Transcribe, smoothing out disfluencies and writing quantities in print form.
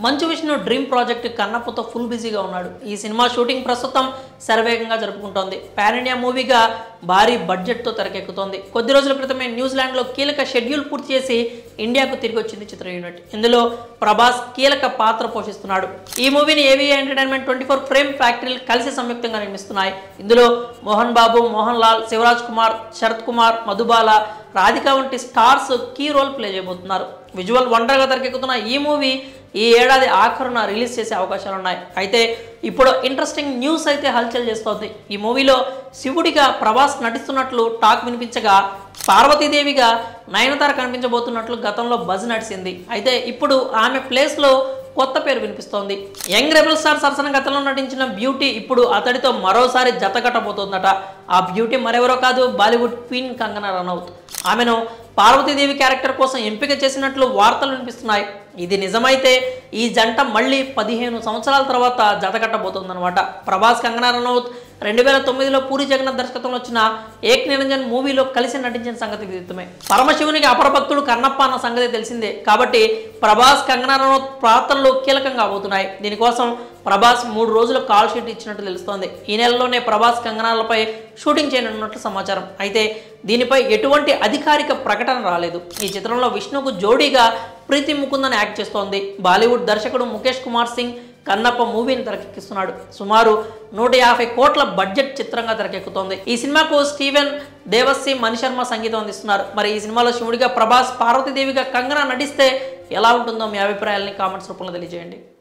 Manchu Vishnu dream project కన్నప్పతో full బిజీగా ఉన్నాడు. ఈ సినిమా షూటింగ్ ప్రస్తుతం శరవేగంగా జరుపుకుంటోంది. పాన్ ఇండియా మూవీగా భారీ బడ్జెట్తో తెరకెక్కుతోంది. కొద్ది రోజుల క్రితమే న్యూజిలాండ్లో కీలక షెడ్యూల్ పూర్తి చేసి ఇండియాకు తిరిగి వచ్చింది చిత్ర యూనిట్. ఇందులో ప్రభాస్ కీలక పాత్ర పోషిస్తున్నాడు. ఈ మూవీని ఏవిఏ ఎంటర్టైన్మెంట్ 24 ఫ్రేమ్ ఫ్యాక్టరీలు కలిసి సంయుక్తంగా నిర్మిస్తున్నాయి. ఇందులో మోహన్ బాబు, మోహన్ లాల్, శివరాజ్ కుమార్, శరత్ కుమార్, మధుబాల, రాధిక వంటి స్టార్స్ కీ రోల్ ప్లే చేయబోతున్నారు. విజువల్ వండర్గా తెరకెక్కుతున్న ఈ మూవీ ఈ ఏడాది ఆఖరున రిలీజ్ చేసే అవకాశాలు ఉన్నాయి. అయితే ఇప్పుడు ఇంట్రెస్టింగ్ న్యూస్ అయితే హల్చల్ చేస్తోంది. ఈ మూవీలో శివుడిగా ప్రభాస్ నటిస్తున్నట్లు టాక్ వినిపించగా, పార్వతీదేవిగా నయనతార కనిపించబోతున్నట్లు గతంలో బజ్ నడిచింది. అయితే ఇప్పుడు ఆమె ప్లేస్లో కొత్త పేరు వినిపిస్తోంది. యంగ్ రెబల్ స్టార్ సరసన గతంలో నటించిన బ్యూటీ ఇప్పుడు అతడితో మరోసారి జతకట్టబోతోందట. ఆ బ్యూటీ మరెవరో కాదు, బాలీవుడ్ క్వీన్ కంగనా రనౌత్. ఆమెను పార్వతీదేవి క్యారెక్టర్ కోసం ఎంపిక చేసినట్లు వార్తలు వినిపిస్తున్నాయి. ఇది నిజమైతే ఈ జంట మళ్ళీ 15 సంవత్సరాల తర్వాత జతకట్టబోతోందనమాట. ప్రభాస్, కంగనా రనౌత్ 2009లో పూరి జగన్నాథ్ దర్శకత్వంలో వచ్చిన ఏక్ నిరంజన్ మూవీలో కలిసి నటించిన సంగతి విదితమే. పరమశివునికి అపరభక్తుడు కన్నప్ప అన్న సంగతి తెలిసిందే. కాబట్టి ప్రభాస్, కంగనా రనౌత్ పాత్రలు కీలకంగా అవబోతున్నాయి. దీనికోసం ప్రభాస్ 3 రోజులు కాల్ షీట్ ఇచ్చినట్టు తెలుస్తోంది. ఈ నెలలోనే ప్రభాస్, కంగనాలపై షూటింగ్ చేయనున్నట్లు సమాచారం. అయితే దీనిపై ఎటువంటి అధికారిక ప్రకటన రాలేదు. ఈ చిత్రంలో విష్ణుకు జోడీగా ప్రీతి ముకుందన్ యాక్ట్ చేస్తోంది. బాలీవుడ్ దర్శకుడు ముఖేష్ కుమార్ సింగ్ కన్నప్ప మూవీని తెరకెక్కిస్తున్నాడు. సుమారు 150 కోట్ల బడ్జెట్ చిత్రంగా తెరకెక్కుతోంది. ఈ సినిమాకు స్టీవెన్ దేవస్సి, మణిశర్మ సంగీతం అందిస్తున్నారు. మరి ఈ సినిమాలో శివుడిగా ప్రభాస్, పార్వతీదేవిగా కంగనా నటిస్తే ఎలా ఉంటుందో మీ అభిప్రాయాలని కామెంట్స్ రూపంలో తెలియజేయండి.